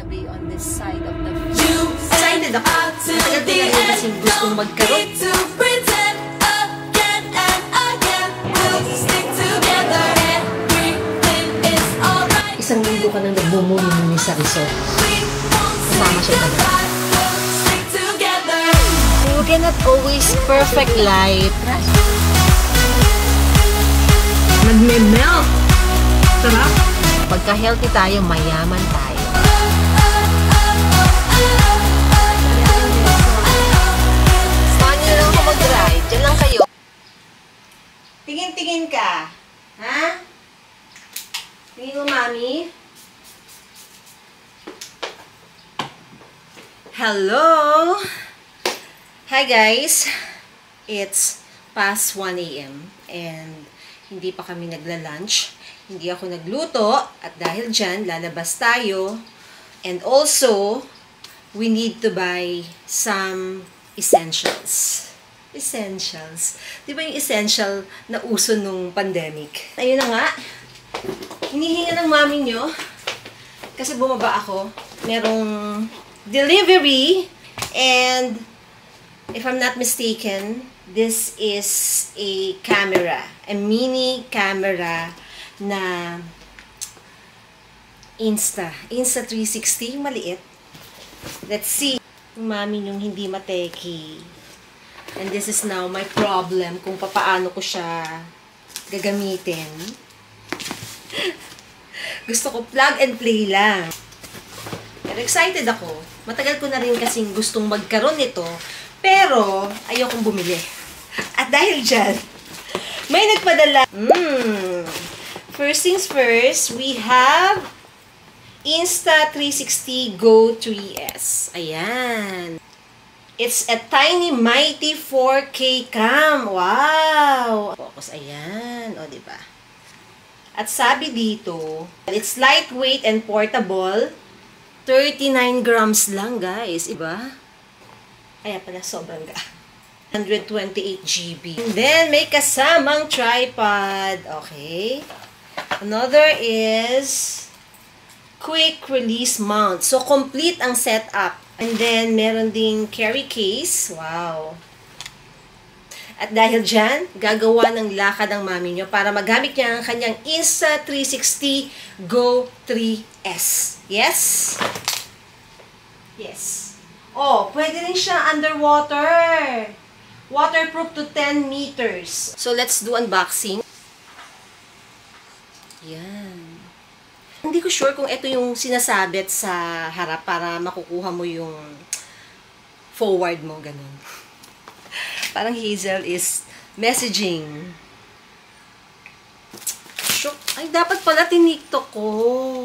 be on this side of the view. Excited ako. Matagal ko na rin kasing gustong magkaroon. Isang linggo ka nang nagbumuni sa resort. Kasama siya talaga. You cannot always perfect life. Nagme-melt. Sarap. Pagka healthy tayo, mayaman tayo. Paano nyo lang ako mag-ride? Diyan lang kayo. Tingin-tingin ka. Ha? Tingin mo, mami? Hello! Hi guys! It's past 1 AM and hindi pa kami nagla-lunch. Hindi ako nagluto at dahil dyan, lalabas tayo. And also, we need to buy some essentials. Essentials. Di ba yung essential na uso nung pandemic? Ayun na nga. Hinihinga ng mami nyo. Kasi bumaba ako. Merong delivery. And if I'm not mistaken, this is a camera. A mini camera na Insta 360, yung maliit. Let's see. Yung mami yung hindi mateki. And this is now my problem kung paano ko siya gagamitin. Gusto ko plug and play lang. Pero excited ako. Matagal ko na rin kasing gustong magkaroon nito. Pero ayokong bumili. At dahil dyan, may nagpadala. First things first, we have Insta360 Go 3S. Ayan. It's a tiny mighty 4K cam. Wow! Focus. Ayan. O, diba? At sabi dito, it's lightweight and portable. 39 grams lang, guys. Iba? Kaya pala, sobrang ga. 128 GB. And then, may kasamang tripod. Okay. Another is quick release mount. So, complete ang setup. And then, meron ding carry case. Wow. At dahil dyan, gagawa ng lakad ang mami nyo para magamit niya ang kanyang Insta360 Go 3S. Yes? Yes. Oh, pwede rin siya underwater. Waterproof to 10 meters. So, let's do unboxing. Yan. Hindi ko sure kung ito yung sinasabit sa harap para makukuha mo yung forward mo, ganun. Parang Hazel is messaging. Shook. Ay, dapat pala tiniktok ko.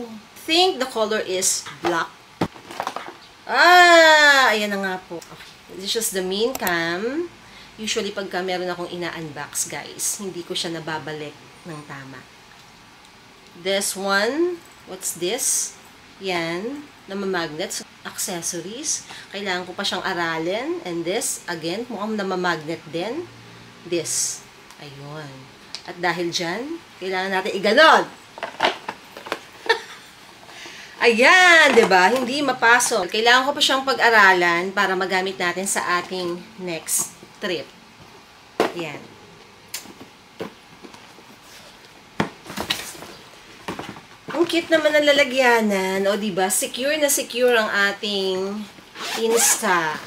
I think the color is black. Ah! Ayan na nga po. Okay. This is the main cam. Usually, pagka meron akong ina-unbox, guys, hindi ko siya nababalik ng tama. This one, what's this? Yan, namamagnet. Accessories. Kailangan ko pa siyang aralin. And this, again, mukhang namamagnet din. This. Ayun. At dahil dyan, kailangan natin iganon. Ayan, diba? Hindi mapasok. Kailangan ko pa siyang pag-aralan para magamit natin sa ating next trip. Yan. Ang cute naman ang lalagyanan. O, diba? Secure na secure ang ating Insta.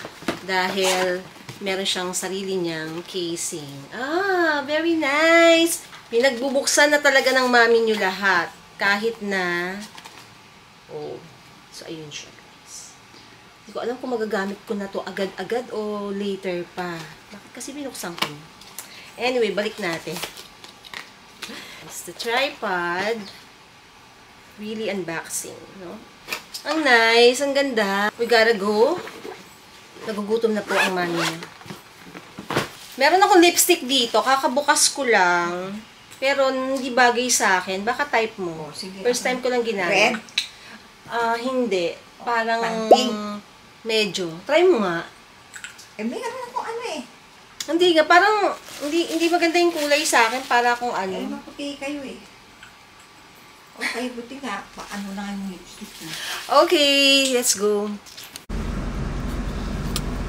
Dahil meron siyang sarili niyang casing. Ah, very nice! Pinagbubuksan na talaga ng mami niyo lahat. Kahit na oh, so ayun siya, guys. Hindi ko alam kung magagamit ko na to agad-agad o later pa. Bakit kasi binuksan ko? Anyway, balik natin. It's the tripod. Really unboxing, no? Ang nice, ang ganda. We gotta go. Nagugutom na po ang mami niya. Meron akong lipstick dito. Kakabukas ko lang. Pero hindi bagay sa akin. Baka type mo. Sige, first time ko lang ginamit. Red? Hindi. Parang pink. medyo. Try mo nga. Meron akong ano eh. Hindi nga. Parang hindi maganda yung kulay sa akin. Para akong ano. Maputi kayo eh. Okay, buti nga. Paano na yung lipstick na? Okay, let's go.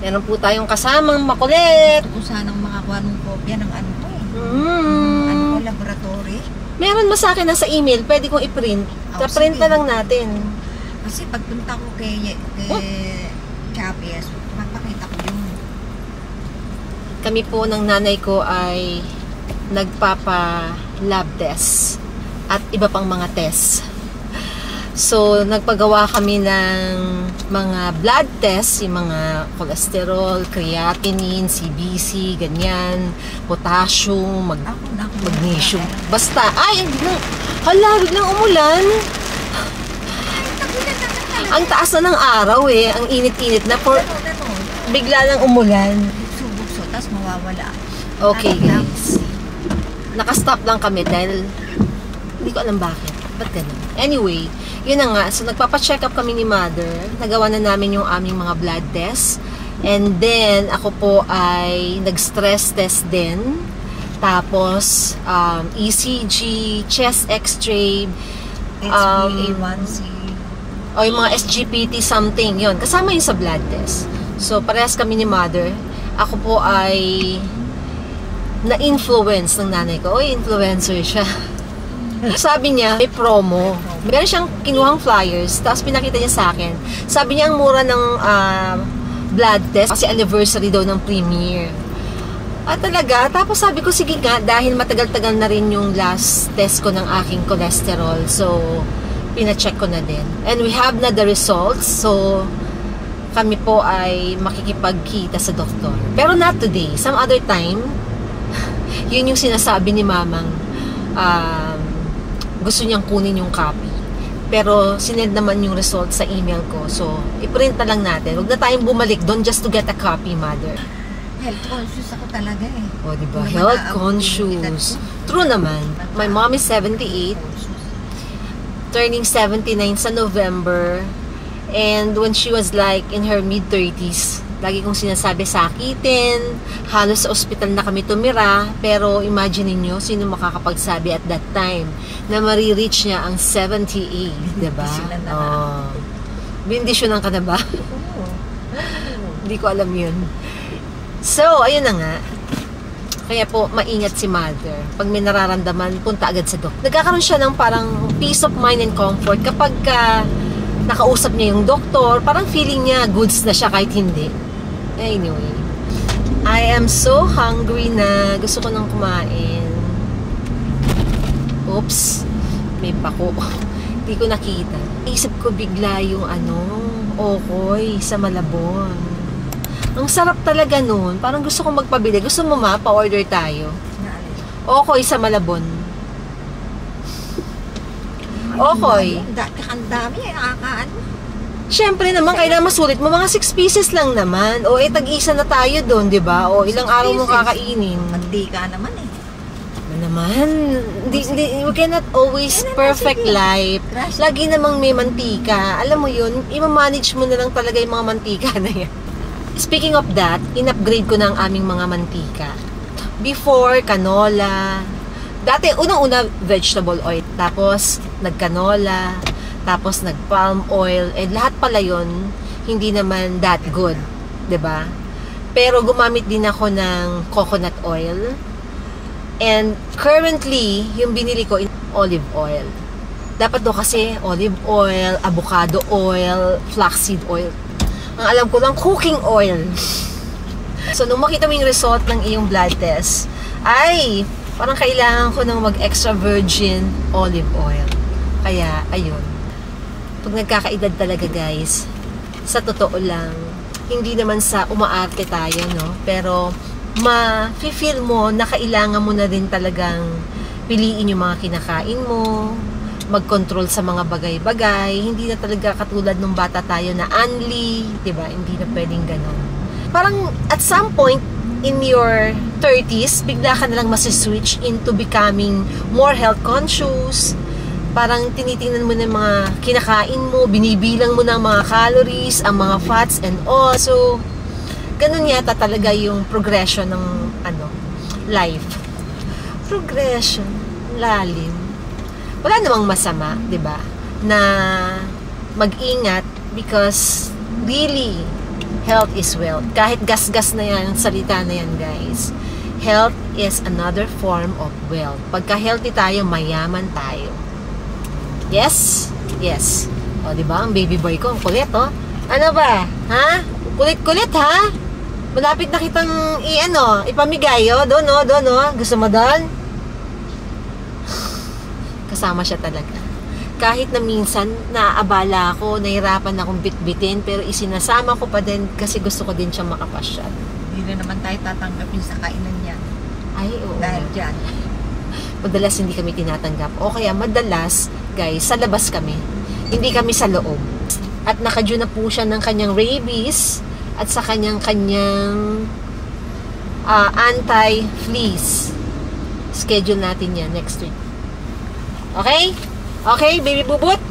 Meron po tayong kasamang makulit. Gusto ko sanang makakuha ng kopya ng ano ko eh. Mm. Ano ko, laboratory. Meron mo sa akin na sa email, pwede kong i-print. Oh, Ta-print sige. na lang natin. Kasi pagpunta ko kay Chavez, mapakita ko yun. Kami po ng nanay ko ay nagpapa-lab test at iba pang mga test. So, nagpagawa kami ng mga blood test, yung mga cholesterol, creatinine, CBC, ganyan, potassium, magnesium. Basta, ay, biglang umulan. Ang taas na ng araw eh, ang init-init na. Bigla lang umulan. Bukso, tapos mawawala. Okay guys, nakastop lang kami dahil hindi ko alam bakit. Ba't ganun? Anyway, yun na nga. So, nagpapacheck up kami ni mother. Nagawa na namin yung aming mga blood tests. And then, ako po ay nag-stress test din. Tapos, ECG, chest x-ray, HbA1c. o yung mga SGPT something, yun. Kasama yun sa blood test. So, parehas kami ni mother. Ako po ay na-influence ng nanay ko. Oy, influencer siya. Sabi niya, may promo. Meron siyang kinuhang flyers, tapos pinakita niya sa akin. Sabi niya, ang mura ng blood test kasi anniversary daw ng premiere. At talaga, tapos sabi ko, sige nga, dahil matagal-tagal na rin yung last test ko ng aking cholesterol. So, pina-check ko na din. And we have na the results. So, kami po ay makikipagkita sa doktor. Pero not today. Some other time, yun yung sinasabi ni mamang gusto niyang kunin yung copy. Pero sinend naman yung result sa email ko. So, i-print na lang natin. Huwag na tayong bumalik doon just to get a copy, mother. Health conscious ako talaga eh. O, diba? Hindi Health naman conscious. True naman. My mom is 78, turning 79 sa November. And when she was like in her mid-30s, lagi kong sinasabi, sakitin, halos sa ospital na kami tumira, pero imagine niyo sino makakapagsabi at that time na marireach niya ang 78, diba? Oh. Bindisyonan ka na ba? Hindi ko alam yun. So, ayun na nga. Kaya po, maingat si mother. Pag may nararamdaman, punta agad sa doktor. Nagkakaroon siya ng parang peace of mind and comfort kapag nakausap niya yung doktor, parang feeling niya goods na siya kahit hindi. Anyway, I am so hungry na. Gusto ko nang kumain. Oops, may pako. Hindi ko nakita. Isip ko bigla yung okoy sa Malabon. Ang sarap talaga nun. Parang gusto kong magpabili. Gusto mo pa-order tayo? Okoy sa Malabon. Okoy. Ang dami eh, nakakaano. Siyempre naman, kailangan masulit mo. Mga 6 pieces lang naman. O, tag-isa na tayo doon, di ba? O, ilang araw mo kakainin. Mantika naman eh. Naman, we cannot always perfect life. Lagi namang may mantika. Alam mo yun, i-manage mo na lang talaga yung mga mantika na yan. Speaking of that, in-upgrade ko na ang aming mga mantika. Before, canola. Dati, unang-una, vegetable oil. Tapos, nag-canola. Tapos, nag-palm oil. Lahat pala yun, hindi naman that good. 'Di ba? Pero, gumamit din ako ng coconut oil. And, currently, yung binili ko, olive oil. Dapat do kasi, olive oil, avocado oil, flaxseed oil. Ang alam ko lang, cooking oil. So, nung makita mo yung result ng iyong blood test, ay, parang kailangan ko ng mag-extra virgin olive oil. Kaya, ayun. Pag nagkakaedad talaga, guys, sa totoo lang, hindi naman sa umaarte tayo, no? Pero, ma-feel mo na kailangan mo na rin talagang piliin yung mga kinakain mo, mag-control sa mga bagay-bagay. Hindi na talaga katulad nung bata tayo na unli, diba? Hindi na pwedeng ganon. Parang, at some point, in your 30s, bigla ka na lang masiswitch into becoming more health conscious. Parang tinitingnan mo na mga kinakain mo, binibilang mo na ang mga calories, ang mga fats and all. So, ganun yata talaga yung progression ng life. Progression, lalim. wala namang masama, 'di ba? Na mag-ingat because really health is wealth. Kahit gasgas na yan, salita na yan, guys. Health is another form of wealth. Pagka healthy tayo, mayaman tayo. Yes? Yes. O, diba? Ang baby boy ko, ang kulit, oh. Ano ba? Ha? Kulit-kulit, ha? Malapit na kitang ipamigay, oh. Doon, oh, doon, oh. Gusto mo doon? Kasama siya talaga. Kahit na minsan, naaabala ako, nahirapan akong bitbitin, pero isinasama ko pa din kasi gusto ko din siyang makapasyal. Hindi na naman tayo tatanggapin sa kainan niya. Ay, oo. Dahil dyan. Madalas hindi kami tinatanggap. O kaya madalas, guys, sa labas kami. Hindi kami sa loob. At nakadyo na po siya ng kanyang rabies at sa kanyang anti-fleas. Schedule natin yan next week. Okay? Okay, baby bubut?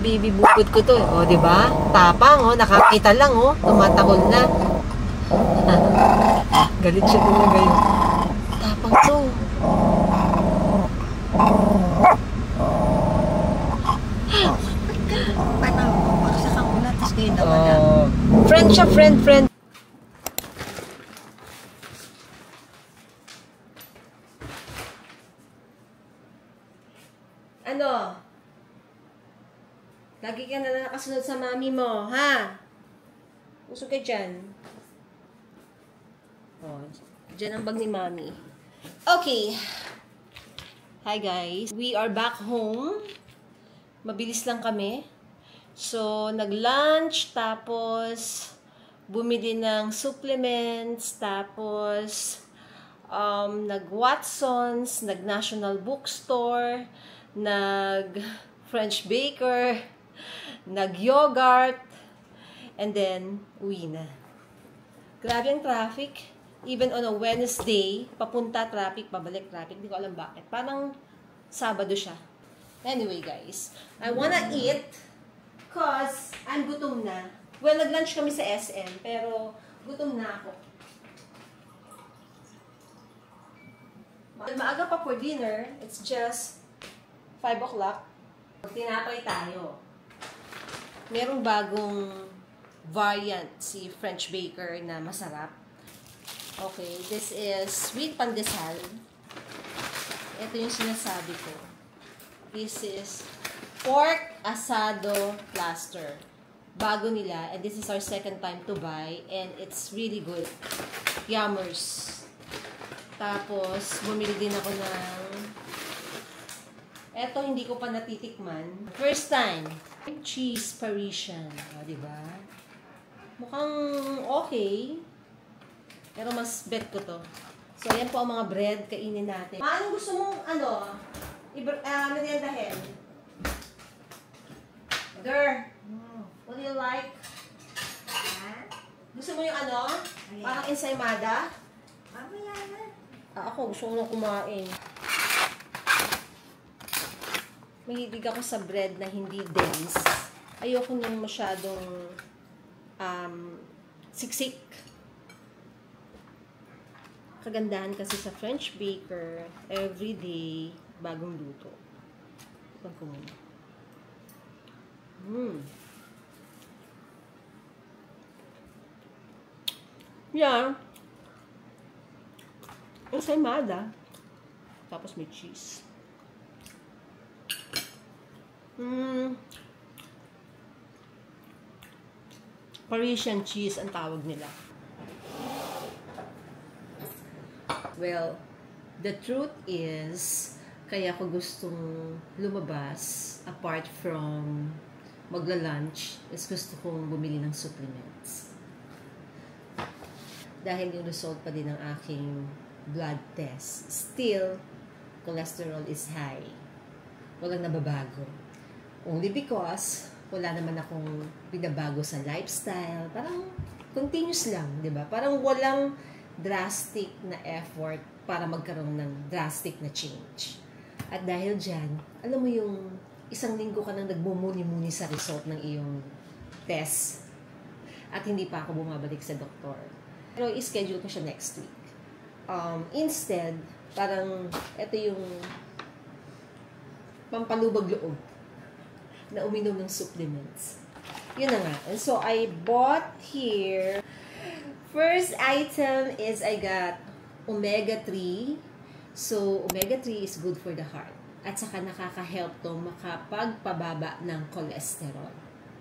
Baby bubut ko to. O, diba? Tapang, oh. Nakakita lang, oh. Tumatahol na. Galit siya talaga yun. Tapang to. Panahon, maksak ang ulat, tapos kayo nawala. Friend siya, friend. Ano? Lagi ka na nakasunod sa mami mo, ha? Usog ka dyan. Oh, dyan ang bag ni mami. Okay. Hi guys. We are back home. Mabilis lang kami. So, nag-lunch, tapos bumili ng supplements, tapos nag-Watsons, nag-National Bookstore, nag-French Baker, nag-yogurt, and then, uwi na. Grabe ang traffic. Even on a Wednesday, papunta traffic, pabalik traffic. Hindi ko alam bakit. Parang Sabado siya. Anyway, guys, I wanna eat cause I'm gutom na. Well, nag-lunch kami sa SM, pero gutom na ako. Maaga pa for dinner. It's just 5 o'clock. Tinapay tayo. Merong bagong variant si French Baker na masarap. Okay, this is sweet pandesal. Ito yung sinasabi ko. This is pork asado plaster. Bago nila, and this is our second time to buy, and it's really good. Yummers. Tapos, bumili din ako ng eto, hindi ko pa natitikman. First time. Cheese Parisian. O, diba? Mukhang okay. Pero mas bet ko to. So, yan po ang mga bread. Kainin natin. Anong gusto mong, meriendahin? Girl, what do you like? Gusto mo yung parang ensaymada? Mamaya na. Ako, gusto ko na kumain. Mahilig ako sa bread na hindi dense. Ayoko nang masyadong siksik. Kagandahan kasi sa French Baker, everyday, bagong luto. Ipag ko muna. Yeah. Ensaymada. Tapos may cheese. Parisian cheese ang tawag nila. Well, the truth is, kaya ko gustong lumabas apart from magla-lunch is gusto kong bumili ng supplements. Dahil yung result pa din ng aking blood test, still, cholesterol is high. Walang nababago. Only because wala naman akong binabago sa lifestyle. Parang continuous lang, di ba? Parang walang drastic na effort para magkaroon ng drastic na change. At dahil dyan, alam mo yung isang linggo ka nang nagmumuni-muni sa result ng iyong test at hindi pa ako bumabalik sa doktor. Pero i-schedule ko siya next week. Instead, parang ito yung pampalubag loob na uminom ng supplements. Yun na nga. And so, I bought here, first item is I got omega-3. So, omega-3 is good for the heart. At saka nakaka-help to makapagpababa ng cholesterol.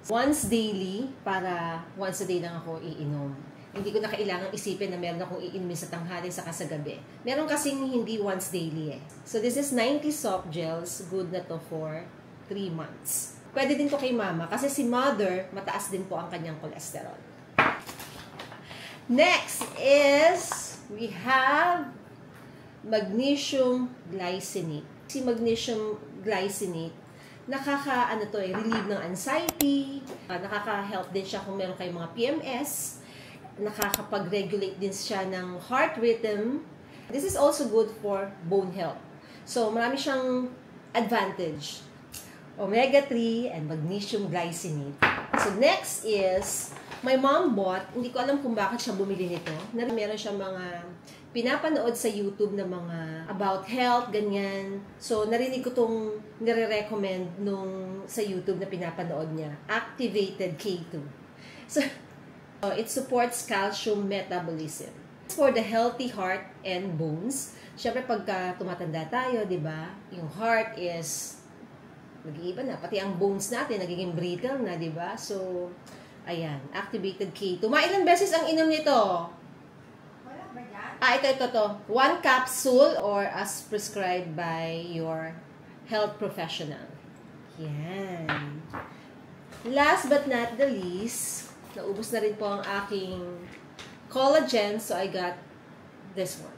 Once daily, para once a day lang ako iinom. Hindi ko na kailangang isipin na meron akong iinumin sa tanghali saka sa gabi. Meron kasing hindi once daily eh. So, this is 90 soft gels. Good na to for 3 months. Pwede din to kay mama kasi si mother, mataas din po ang kanyang cholesterol. Next is, we have magnesium glycinate. Si magnesium glycinate, relieve ng anxiety, nakaka-help din siya kung meron kayong mga PMS, nakakapag-regulate din siya ng heart rhythm. This is also good for bone health. So, marami siyang advantage. Omega-3 and magnesium glycinate. So, next is, my mom bought, hindi ko alam kung bakit siya bumili nito, na meron siya mga pinapanood sa YouTube na mga about health, ganyan. So, narinig ko itong nire-recommend nung sa YouTube na pinapanood niya. Activated K2. So, it supports calcium metabolism. For the healthy heart and bones, syempre pagka tumatanda tayo, di ba? Yung heart is nag-iiba na. Pati ang bones natin, nagiging brittle na, di ba? So, ayan. Activated K2. Ilang beses ang inom nito? Ito. 1 capsule or as prescribed by your health professional. Yan. Last but not the least, naubos na rin po ang aking collagen, so I got this one.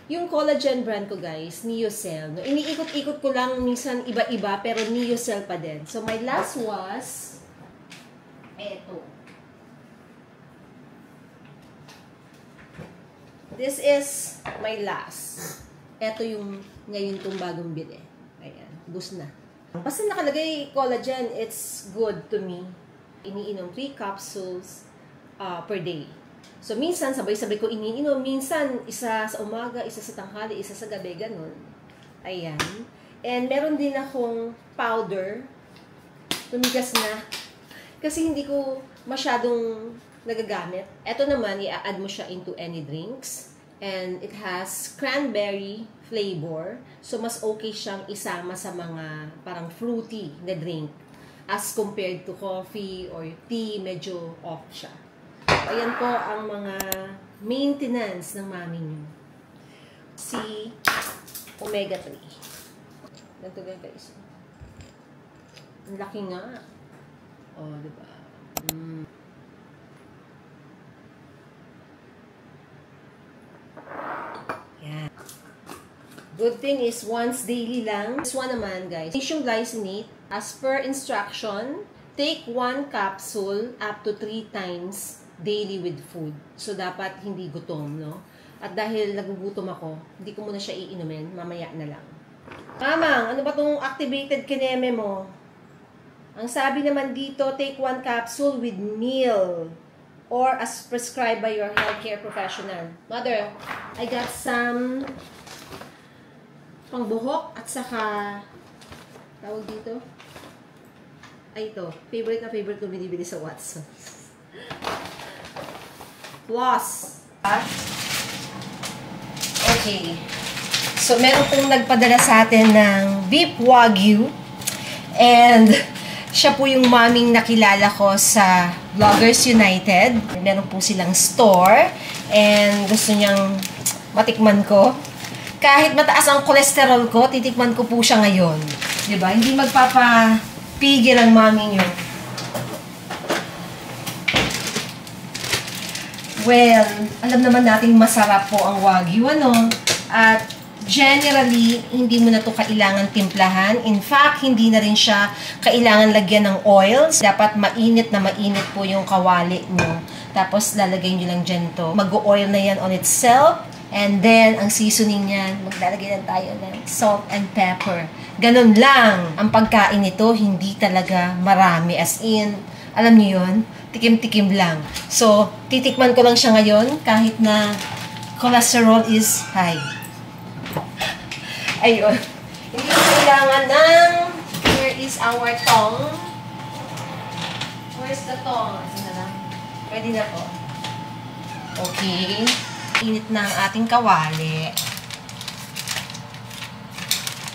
Yung collagen brand ko, guys, Neocell. No, iniikot-ikot ko lang, minsan iba-iba, pero Neocell pa din. So, my last was, eto. This is my last. Ito yung ngayon kong bagong bili. Ayan, bus na. Basta nakalagay collagen, it's good to me. Iniinom 3 capsules per day. So, minsan, sabay-sabay ko iniinom. Minsan, isa sa umaga, isa sa tanghali, isa sa gabi, ganun. Ayan. And meron din akong powder. Tumigas na. Kasi hindi ko masyadong nagagamit. Ito naman, i-add mo siya into any drinks. And it has cranberry flavor. So, mas okay siyang isama sa mga parang fruity na drink. As compared to coffee or tea, medyo off siya. Ayan po ang mga maintenance ng mami niyo. Si omega-3. Ganito guys. Ang laki nga. Oh, diba? Yan. Good thing is once daily lang. This one naman, guys. Magnesium glycinate, as per instruction, take 1 capsule up to 3 times daily with food. So, dapat hindi gutom, no? At dahil nagugutom ako, hindi ko muna siya iinumin. Mamaya na lang. Mamang, ano ba tong activated kineme mo? Ang sabi naman dito, take 1 capsule with meal or as prescribed by your healthcare professional. Mother, I got some pangbuhok at saka tawag dito. Ay, ito. Favorite na favorite ko binibili sa Watsons. Floss. Okay. So, meron pong nagpadala sa atin ng beef wagyu. And siya po yung maming nakilala ko sa Vloggers United. Meron po silang store. And gusto niyang matikman ko. Kahit mataas ang cholesterol ko, titikman ko po siya ngayon. Diba? Hindi magpapapigil ang mami niyo. Well, alam naman nating masarap po ang wagyu, ano? At generally, hindi mo na ito kailangan timplahan. In fact, hindi na rin siya kailangan lagyan ng oils. Dapat mainit na mainit po yung kawali nyo. Tapos, lalagay nyo lang dyan to. Mag-oil na yan on itself. And then, ang seasoning niyan, maglalagay lang tayo ng salt and pepper. Ganun lang. Ang pagkain nito, hindi talaga marami. As in, alam niyo yun? Tikim-tikim lang. So, titikman ko lang siya ngayon kahit na cholesterol is high. Ayun. Hindi ko kailangan ng, here is our tong. Where's the tong? Ito na lang. Pwede na po. Okay. Init na ang ating kawali.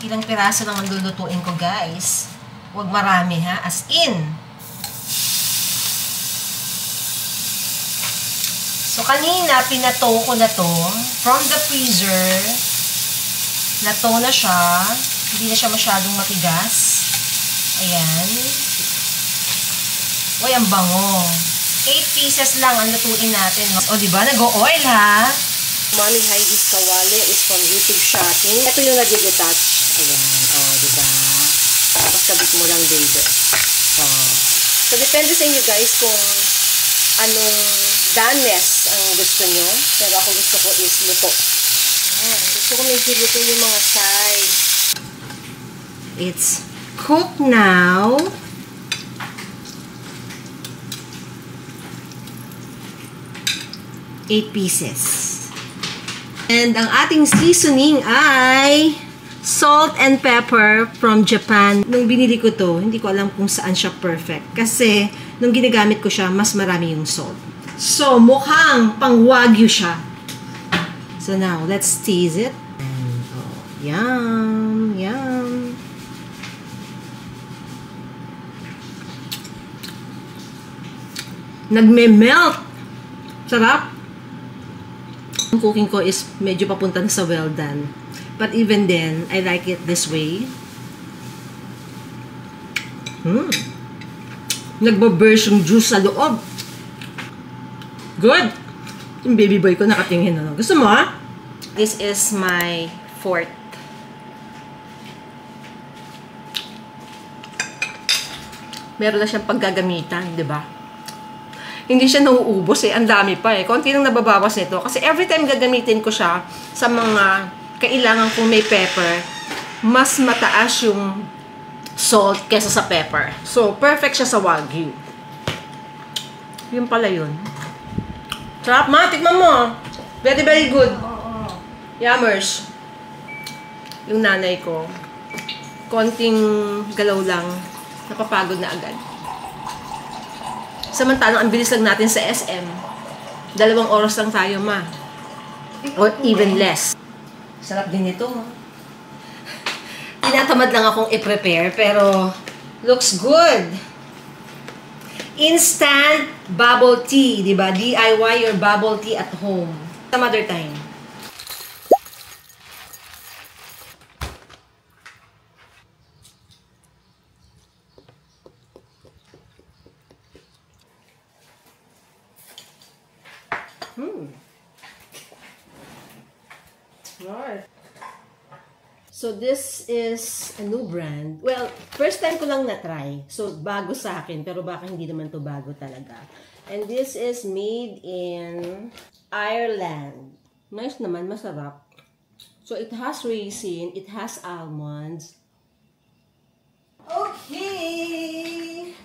Ilang piraso lang ang lulutuin ko, guys. Huwag marami, ha? As in. So, kanina, pinato ko na to from the freezer. Nato na siya. Hindi na siya masyadong matigas. Ayan. Uy, ang bango. 8 pieces lang ang lutuin natin. O, diba? Nag-o-oil, ha? Mommy Heidi's kawali is from YouTube Shopping. Ito yung nag-detach. Ayan. O, diba? Tapos kabit mo lang dito. O. So, depende sa inyo, guys, kung anong danes ang gusto nyo. Pero ako gusto ko is luto. Ayan. Gusto ko medyo luto yung mga sides. It's cooked now. Eight pieces. And ang ating seasoning ay salt and pepper from Japan. Nung binili ko to, hindi ko alam kung saan siya perfect. Kasi, nung ginagamit ko siya, mas marami yung salt. So, mukhang pang wagyu siya. So now, let's taste it. And, oh, yum, yum. Nagme-melt. Sarap. Ang cooking ko is medyo papunta na sa well done. But even then, I like it this way. Nagbaburst yung juice sa loob. Good! Yung baby boy ko nakatingin na. Gusto mo, ha? This is my fourth. Meron na siyang paggagamitan, di ba? Hindi siya nauubos eh. Ang dami pa eh. Konti lang nababawas nito. Kasi every time gagamitin ko siya sa mga kailangan kung may pepper, mas mataas yung salt kesa sa pepper. So, perfect siya sa wagyu. Yun pala yun. Sarap, ma. Tikman mo. Very, very good. Yummers. Yung nanay ko, konting galaw lang, napapagod na agad. Samantalang, ang bilis lang natin sa SM. 2 oras lang tayo, ma. Or even less. Sarap din ito. Tinatamad lang akong i-prepare, pero looks good. Instant bubble tea, di ba? DIY your bubble tea at home. Some other time. Right. So, this is a new brand. Well, first time ko lang na-try. So, bago sa akin. Pero baka hindi naman to bago talaga. And this is made in Ireland. Nice naman. Masarap. So, it has raisin. It has almonds. Okay!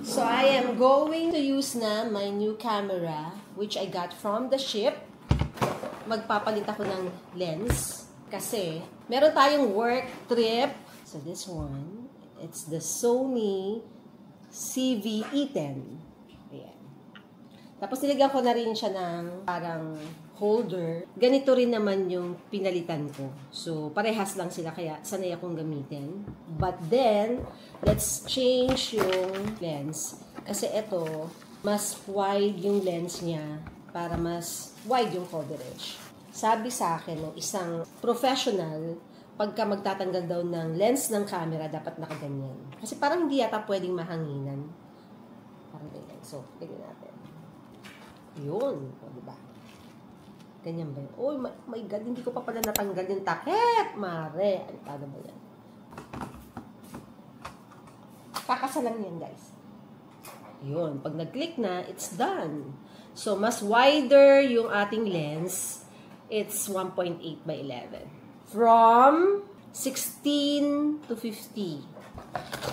So, I am going to use na my new camera, which I got from the ship. Magpapalit ako ng lens kasi meron tayong work trip. So this one, it's the Sony CV-E10. Ayan. Tapos nilagyan ko na rin siya ng parang holder. Ganito rin naman yung pinalitan ko. So parehas lang sila kaya sanay akong gamitin. But then, let's change yung lens. Kasi ito, mas wide yung lens niya para mas wide yung coverage. Sabi sa akin ng isang professional, pagka magtatanggal daw ng lens ng camera, dapat nakaganyan. Kasi parang hindi yata pwedeng mahanginan. Parang ganyan. So, tignan natin. Yun. O, diba? Ganyan ba yun? Oh my God, hindi ko pa pala natanggal yung takip. Mare. Ano ba yan? Kakasalan yan, guys. Yun. Pag nag-click na, it's done. So, mas wider yung ating lens. It's 1.8 by 11. From 16 to 50.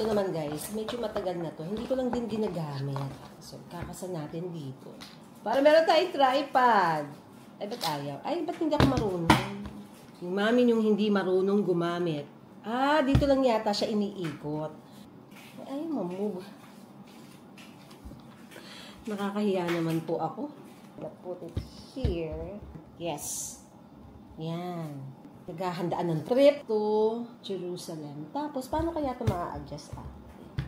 Ito naman, guys. Medyo matagal na to. Hindi ko lang din ginagamit. So, kakasan natin dito. Para meron tayong tripod. Ay, ba't ayaw? Ay, ba't hindi ako marunong? Yung mami yung hindi marunong gumamit. Dito lang yata siya iniikot. Ay, mamove. Nakakahiya naman po ako. I'll put it here. Yes. Yan. Naghahandaan ng trip to Jerusalem. Tapos, paano kaya ito ma-adjust?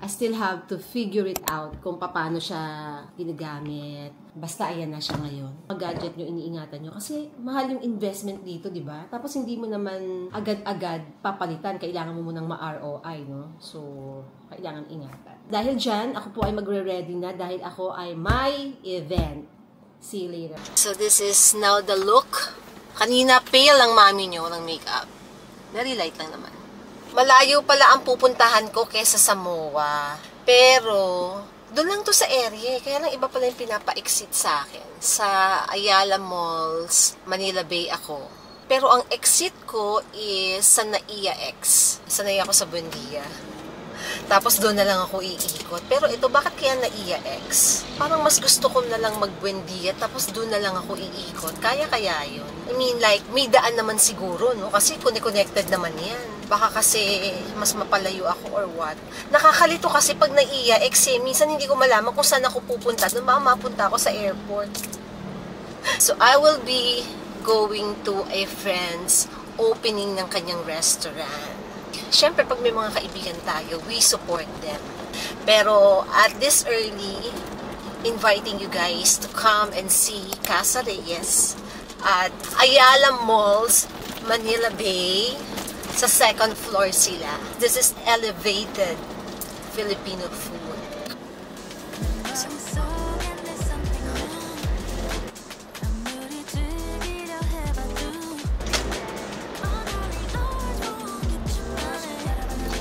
I still have to figure it out kung paano siya ginagamit. Basta ayan na siya ngayon. Pag-gadget nyo, iniingatan nyo. Kasi mahal yung investment dito, di ba? Tapos hindi mo naman agad-agad papalitan. Kailangan mo munang ma-ROI, no? So, kailangan ingatan. Dahil dyan, ako po ay magre-ready na dahil ako ay may event. See you later. So, this is now the look. Kanina, pale ang mami nyo ng makeup. Very light lang naman. Malayo pala ang pupuntahan ko kesa sa MOA. Pero, doon lang to sa area. Kaya lang iba pala yung pinapa-exit sa akin. Sa Ayala Malls, Manila Bay ako. Pero ang exit ko is sa Naiya X. Sanay ako sa Buendia. Tapos doon na lang ako iikot. Pero ito, bakit kaya Naiya X? Parang mas gusto ko na lang mag-Buendia, tapos doon na lang ako iikot. Kaya yun. I mean, like, may daan naman siguro, no? Kasi connected naman yan. Baka kasi mas mapalayo ako or what. Nakakalito kasi pag Naiya X, minsan hindi ko malaman kung saan ako pupunta. Doon baka mapunta ako sa airport. So, I will be going to a friend's opening ng kanyang restaurant. Siyempre, pag may mga kaibigan tayo, we support them. Pero, at this early, inviting you guys to come and see Casa Reyes at Ayala Malls, Manila Bay. Sa second floor sila. This is elevated Filipino food.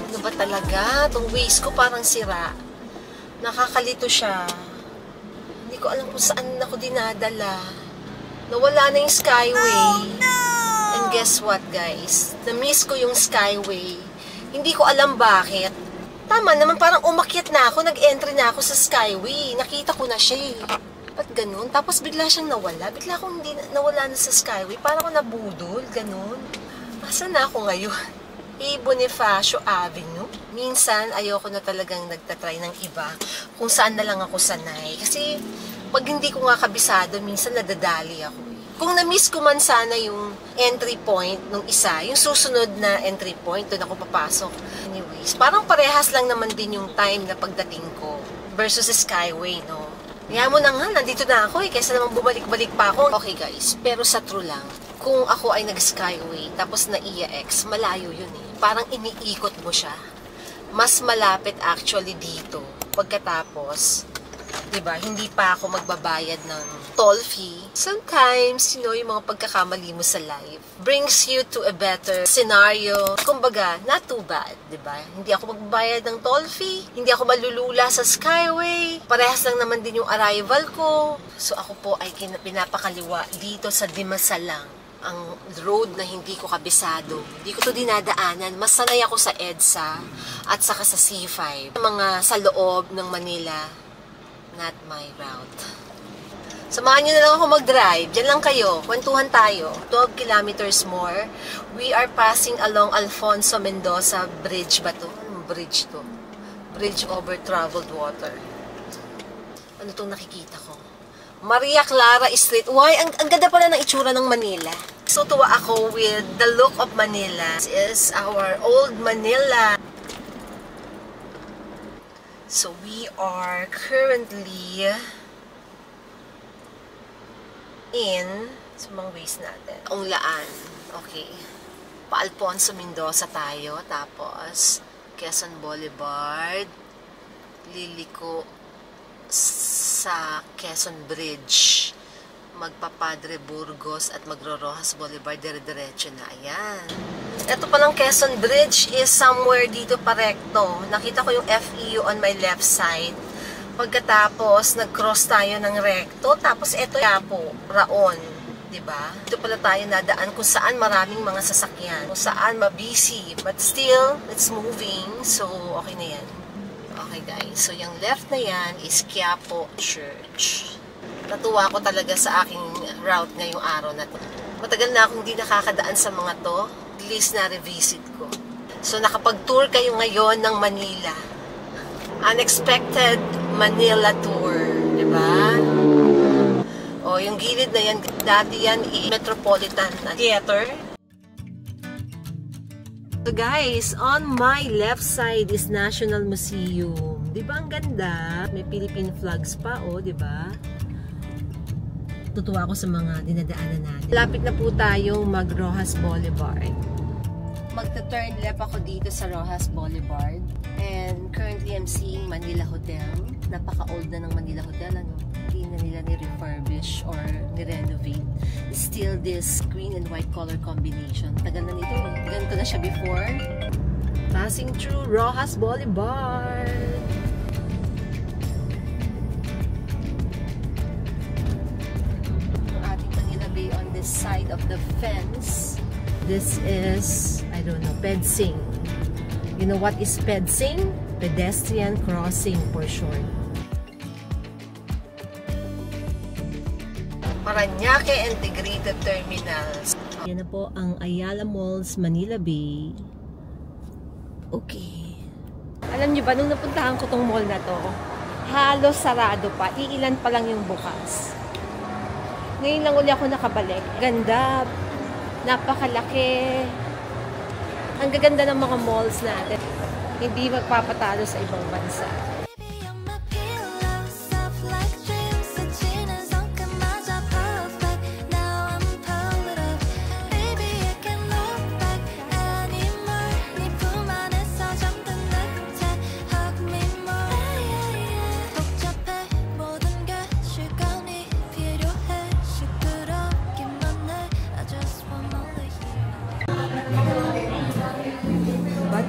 Ano ba talaga? Itong waist ko parang sira. Nakakalito siya. Hindi ko alam kung saan ako dinadala. Nawala na yung Skyway. And guess what, guys? Na-miss ko yung Skyway. Hindi ko alam bakit. Tama naman, parang umakyat na ako. Nag-entry na ako sa Skyway. Nakita ko na siya eh. Ba't ganun? Tapos bigla siyang nawala. Bigla akong hindi nawala na sa Skyway. Parang ako nabudol. Ganun. Asan na ako ngayon? Bonifacio Avenue. Minsan, ayoko na talagang nagtatry ng iba. Kung saan na lang ako sanay. Kasi, pag hindi ko nga kabisado, minsan nadadali ako. Kung na-miss ko man sana yung entry point nung isa, yung susunod na entry point, doon ako papasok. Anyways, parang parehas lang naman din yung time na pagdating ko versus Skyway, no? Kaya mo na nga, nandito na ako eh, kaysa naman bumalik-balik pa ako. Okay guys, pero sa true lang, kung ako ay nag-Skyway, tapos Naiya X, malayo yun eh. Parang iniikot mo siya. Mas malapit actually dito. Pagkatapos, diba, hindi pa ako magbabayad ng toll fee. Sometimes, yung mga pagkakamali mo sa life brings you to a better scenario. Kumbaga, not too bad, diba? Hindi ako magbabayad ng toll fee, hindi ako malulula sa Skyway, parehas lang naman din yung arrival ko. So, ako po ay pinapakaliwa dito sa Dimasalang, ang road na hindi ko kabisado. Hindi ko to dinadaanan. Mas sanay ako sa EDSA at saka sa C5. Mga sa loob ng Manila, not my route. Samahan nyo na lang ako mag-drive. Diyan lang kayo. Kwentuhan tayo. 12 kilometers more. We are passing along Alfonso Mendoza Bridge ba to? Anong bridge to? Bridge over traveled water. Ano itong nakikita ko? Maria Clara Street. Why? Ang ganda pala ng itsura ng Manila. So tuwa ako with the look of Manila. This is our old Manila. So we are currently in sa mga ways natin. Onglaan. Okay. Pa Alfonso Mendoza tayo. Tapos, Quezon Boulevard. Liliko sa Quezon Bridge. Magpapadre Burgos at Magrorojas Boulevard. Dire-diretso na. Ayan. Ito palang Quezon Bridge is somewhere dito pa recto. Nakita ko yung FEU on my left side. Pagkatapos, nag-cross tayo ng recto. Tapos, ito po, Raon. Diba? Ito pala tayo nadaan kung saan maraming mga sasakyan. Kung saan mabusy. But still, it's moving. So, okay na yan. Okay, guys. So, yung left na yan is Quiapo Church. Natuwa ko talaga sa aking route ngayong araw na to. Matagal na akong hindi nakakadaan sa mga to. At least na-revisit ko. So, nakapag-tour kayo ngayon ng Manila. Unexpected Manila tour. Diba? O, yung gilid na yan, dati yan Metropolitan Theater. So guys, on my left side is National Museum. Diba ang ganda? May Philippine flags pa, diba? Tutuwa ako sa mga dinadaanan natin. Lapit na po tayong mag-Rojas Boulevard. Magta-turn left ako dito sa Rojas Boulevard. And currently I'm seeing Manila Hotel. Napaka-old na ng Manila Hotel, ano? Hindi na nila ni-refurbish or ni-renovate. Still this green and white color combination. Tagal na nito, ganito na siya before. Passing through Rojas Boulevard. Ating Manila Bay on this side of the fence. This is, I don't know, Pedsing. You know what is Pedsing? Pedestrian crossing for short. Parañaque Integrated Terminals. Yan na po ang Ayala Malls, Manila Bay. Okay. Alam niyo ba, nung napuntahan ko tong mall na to, halos sarado pa. Iilan pa lang yung bukas. Ngayon lang uli ako nakabalik. Ganda. Napakalaki. Ang gaganda ng mga malls natin. Hindi magpapatalo sa ibang bansa.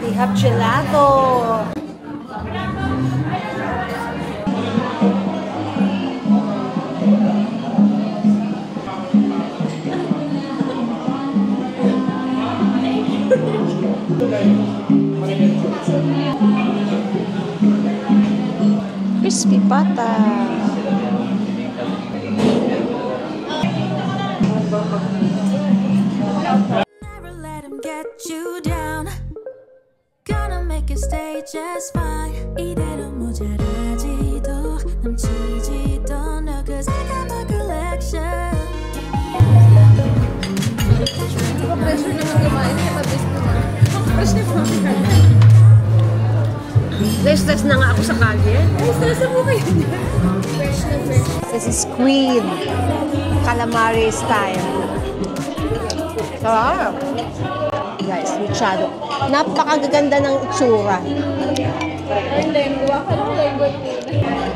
They have gelato. Crispy pata. Never let him get you down. Gonna make you stay just fine. 이대로 모자라지도 넘치지도 않아. Cause I got my collection. Ako pressure naman kumain. Kaya mabis ko na. Pressure naman. Stress na nga ako sa kalye. Stress mo kayo. Fresh na fresh. This is Queen. Calamari style. Sarap. Guys, luchado. Napakaganda ng itsura.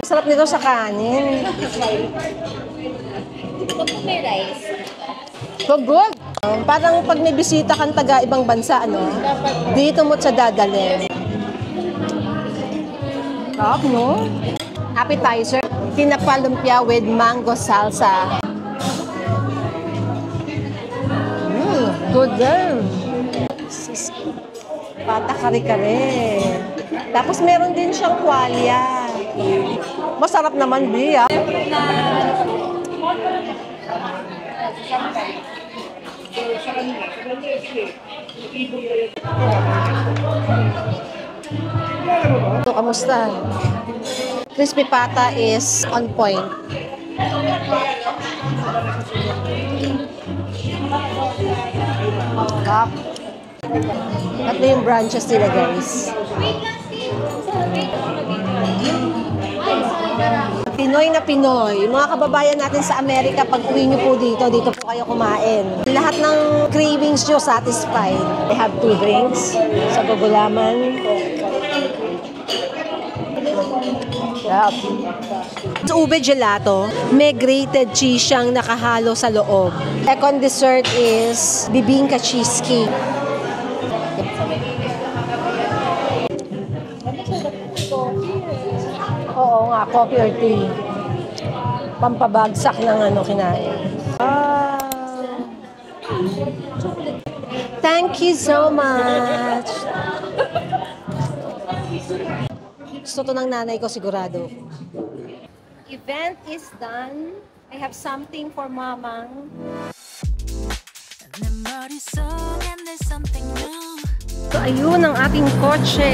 Sarap nito sa kanin. May rice. So good. Parang pag may bisita kang taga ibang bansa, ano? Dito mo sa dadalhin. Sarap, no? Appetizer. Tinapa lumpia with mango salsa. Good din. Pata kare-kare. Tapos meron din siyang kwalya. Masarap naman, Bia. So, kamusta? Crispy pata is on point. Sarap. At yung branches nila, guys. Pinoy na Pinoy. Mga kababayan natin sa Amerika, pag uwi nyo po dito po kayo kumain. Lahat ng cravings nyo satisfied. I have 2 drinks sa gugulaman. Sarap. Sa ube gelato, may grated cheese siyang nakahalo sa loob. Second dessert is bibingka cheesecake. Oo nga, coffee or tea. Pampabagsak ng kinain. Thank you so much. Gusto to ng nanay ko sigurado. Event is done. I have something for Mamang. every song and there's something new. So, ayun ang ating kotse.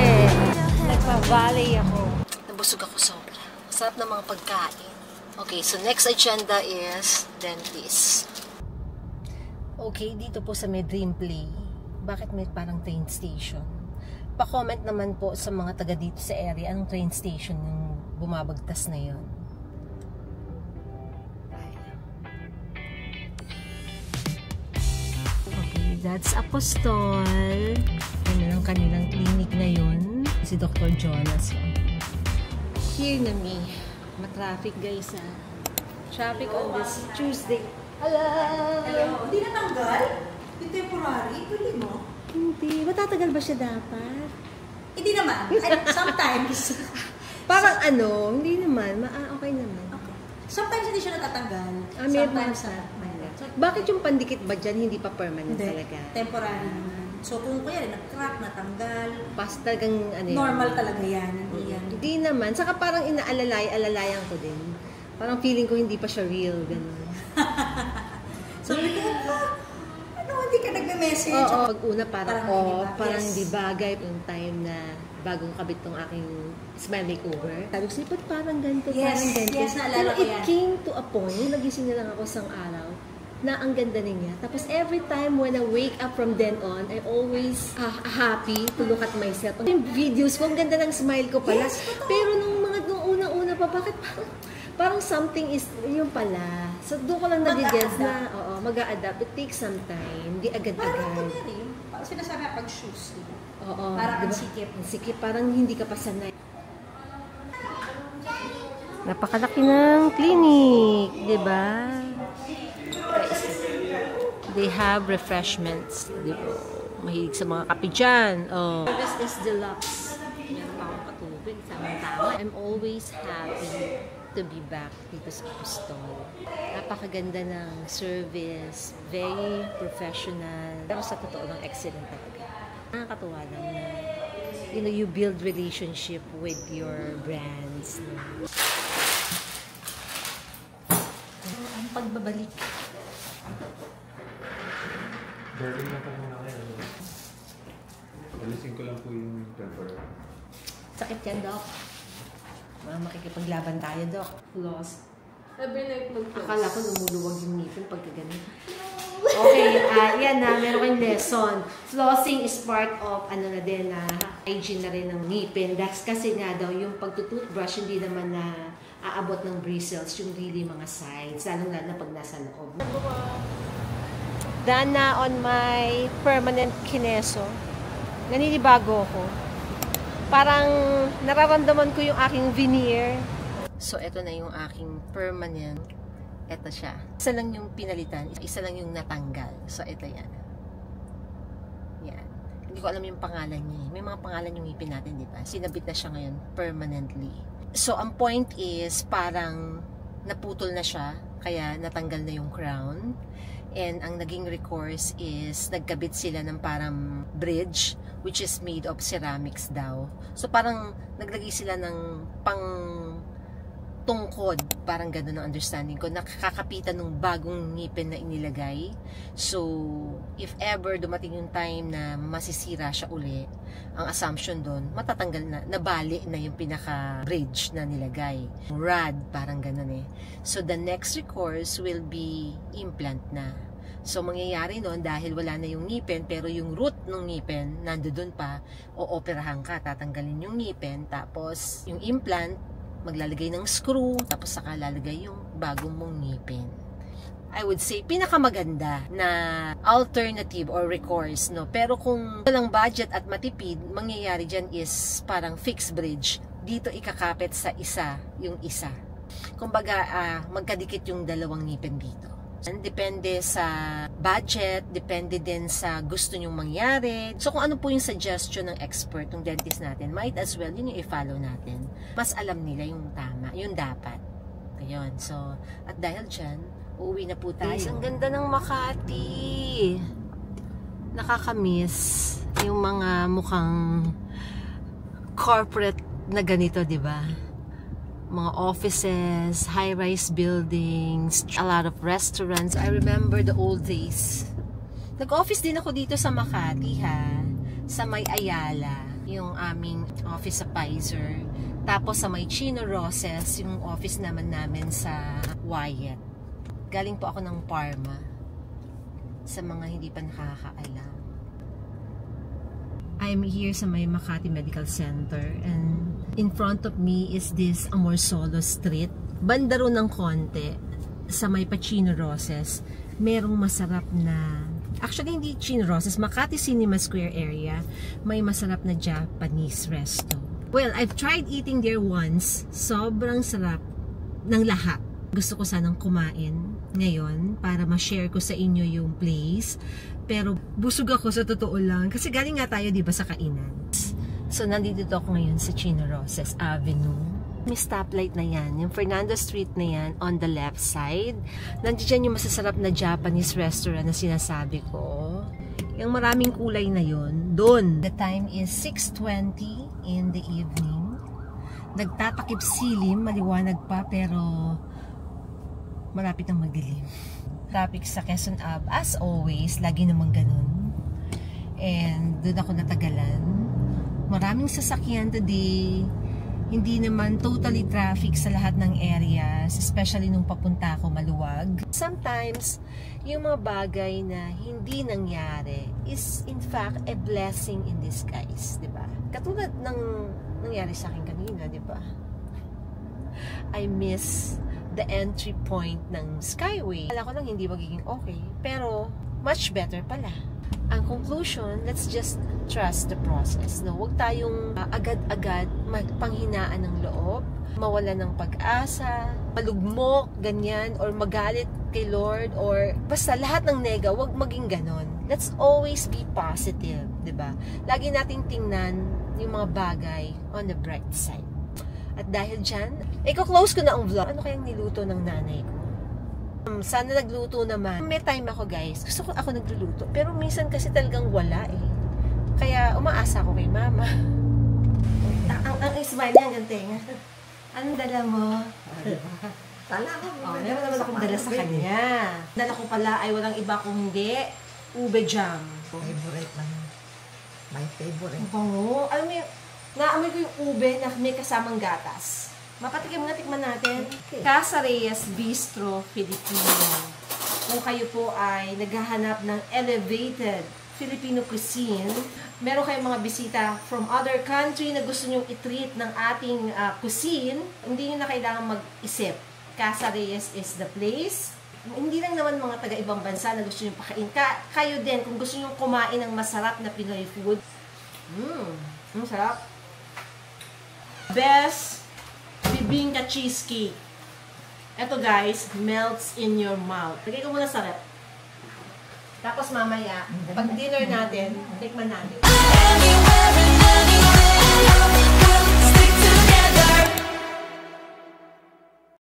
Nagpa-valet ako. Nabusog ako sobra. Sarap ng mga pagkain. Okay, so next agenda is dentist. Okay, dito po sa may Dream Play. Bakit may parang train station? Pa-comment naman po sa mga taga dito sa area, anong train station yung bumabagtas na yun. Okay, that's Apostol. Ano ang kanilang clinic ngayon? Si Dr. Jonas. Here na me. Matraffic guys ha. Traffic on this Tuesday. Hello! Hindi na tanggal? Yung temporary? Pwede mo? Hindi. Matatagal ba siya dapat? Hindi naman. Sometimes. Parang ano, hindi naman. Okay naman. Okay. Sometimes hindi siya natatanggal. May Sometimes Bakit yung pandikit ba dyan hindi pa permanent hindi. talaga? Temporary naman. So kung kuya nag-crack, natanggal. Pas talagang ano yun? Normal talaga yan. Hindi yan. Hindi naman. Saka parang alalayan ko din. Parang feeling ko hindi pa siya real. Ganun. Sabi ko, ano, hindi ka nagme-message? Oo, pag-una parang Parang parang yes. hindi bagay yung time na bagong kabit tong aking smile makeover. Sabi ko, ba't parang ganito, Yes, parang ganito. yes, naalala Pero ko it yan. came to a point, nagising na lang ako isang araw, na ang ganda niya. Tapos every time when I wake up from then on, I always happy to look at myself. Yung videos ko, ang ganda ng smile ko pala. Yes, pero nung unang-una pa, bakit parang something is yun pala. So doon ko lang nagigets na, mag-a-adapt. It takes some time. Hindi agad-agad. Parang ito rin. Parang sinasabi pag shoes. Diba? Oo. Parang diba? ang sikip. Ang sikip. Parang hindi ka pa sanay. Napakalaki ng clinic. Diba? Guys, they have refreshments. Diba? Mahilig sa mga kape dyan. Oh. Service is deluxe. Meron pa akong katubig. Tama-tama. I'm always happy to be back dito sa Apostol. Napakaganda ng service. Very professional. Pero sa totoo lang, excellent talaga. Nakakatuwa lang na you build relationship with your brands. No? Ang pagbabalik. Burning na po muna kayo. Alisin ko lang po yung pepper. Sakit yan, Doc. Makikipaglaban tayo, Doc. Floss. Every night mag-floss. Akala ko lumuluwag yung ngipin pagka ganun. Okay, yan na, meron kayong lesson. Flossing is part of, hygiene na rin ng ngipin. That's kasi nga daw, yung pagtutoothbrush, hindi naman na aabot ng bristles, yung really mga sides, lalo na pag nasa loob. Done na on my permanent kineso. Naninibago ko. Parang nararamdaman ko yung aking veneer. So, eto na yung aking permanent. Eto siya. Isa lang yung pinalitan, isa lang yung natanggal. So, ito yan. Yan. Hindi ko alam yung pangalan niya. May mga pangalan yung ngipin natin, di ba? Sinabit na siya ngayon permanently. So, ang point is, parang naputol na siya, kaya natanggal na yung crown. And ang naging recourse is, nagkabit sila ng parang bridge, which is made of ceramics daw. So, parang naglagay sila ng tungkod, parang gano'n ang understanding ko, nakakakapitan ng bagong ngipin na inilagay. So, if ever dumating yung time na masisira siya uli, ang assumption doon, matatanggal na, nabali na yung pinaka-bridge na nilagay. Rad, parang gano'n eh. So, the next recourse will be implant na. So, mangyayari noon dahil wala na yung ngipin, pero yung root ng ngipin, nandoon pa, o-operahan ka, tatanggalin yung ngipin, tapos yung implant, maglalagay ng screw, tapos saka lalagay yung bagong mong ngipin. I would say, pinakamaganda na alternative or recourse, no? Pero kung walang budget at matipid, mangyayari dyan is parang fixed bridge. Dito ikakapit sa isa, yung isa. Kumbaga, magkadikit yung dalawang ngipin dito. Depende sa budget, depende din sa gusto nyong mangyari. So, kung ano po yung suggestion ng expert, ng dentist natin, might as well, yun yung i-follow natin. Mas alam nila yung tama, yung dapat. Ayun. So, at dahil dyan, uuwi na po tayo. Ang ganda ng Makati. Nakakamiss yung mga mukhang corporate na ganito, di ba? Mga offices, high-rise buildings, a lot of restaurants. I remember the old days. Nag-office din ako dito sa Makati, ha? Sa may Ayala, yung aming office sa Pfizer. Tapos sa may Chino Roses, yung office naman namin sa Wyatt. Galing po ako ng Parma. Sa mga hindi pa nakakaalam. I'm here sa may Makati Medical Center, and in front of me is this Amorsolo Street. Banda ro ng konti, sa may Chino Roses, merong masarap na, actually hindi Chino Roses, Makati Cinema Square area, may masarap na Japanese resto. Well, I've tried eating there once. Sobrang sarap ng lahat. Gusto ko sanang kumain ngayon para ma-share ko sa inyo yung place. Pero busog ako sa totoo lang. Kasi galing nga tayo, di ba, sa kainan. So, nandito ako ngayon sa Chino Roses Avenue. May stoplight na yan. Yung Fernando Street na yan, on the left side. Nandiyan yung masasarap na Japanese restaurant na sinasabi ko. Yung maraming kulay na yon, doon. The time is 6:20 in the evening. Nagtatakip silim, maliwanag pa, pero malapit ang magdilim. Traffic sa Quezon Ave, as always, lagi namang ganun. And doon ako natagalan. Maraming sasakyan today. Hindi naman totally traffic sa lahat ng areas, especially nung papunta ako maluwag. Sometimes, yung mga bagay na hindi nangyari is in fact a blessing in disguise, di ba? Katulad ng nangyari sa akin kanina, di ba? I miss the entry point ng Skyway. Alam ko lang hindi magiging okay, pero much better pala. Ang conclusion, let's just trust the process. No? Huwag tayong agad-agad magpanghinaan ng loob, mawala ng pag-asa, malugmok, ganyan, or magalit kay Lord, or basta lahat ng nega, huwag maging ganon. Let's always be positive, diba? Lagi nating tingnan yung mga bagay on the bright side. At dahil dyan, close ko na ang vlog. Ano kayang niluto ng nanay ko? Sana nagluto naman. May time ako, guys. Gusto ko ako nagluluto. Pero minsan kasi talagang wala eh. Kaya umaasa ako kay mama. Ang smile niya, ganting. Anong dala mo? Tala ko. Meron naman akong dala sa kanya. Dala ko pala ay walang iba kung hindi ube jam. Favorite lang. My favorite. Bango. Alam mo yung, naamoy ko yung ube na may kasamang gatas. Mapatikim nga, tikman natin. Casa Reyes Bistro Filipino. Kung kayo po ay naghahanap ng elevated Filipino cuisine, meron kayong mga bisita from other country na gusto nyong i-treat ng ating cuisine, hindi nyo na kailangan mag-isip. Casa Reyes is the place. Hindi lang naman mga taga-ibang bansa na gusto nyong pakain. Kayo din, kung gusto nyong kumain ng masarap na Pinoy food. Sarap. Best bibingka cheesecake. Ito guys, melts in your mouth. Lagay ko muna sa rep. Tapos mamaya, pag dinner natin, tikman natin. Anywhere and anytime.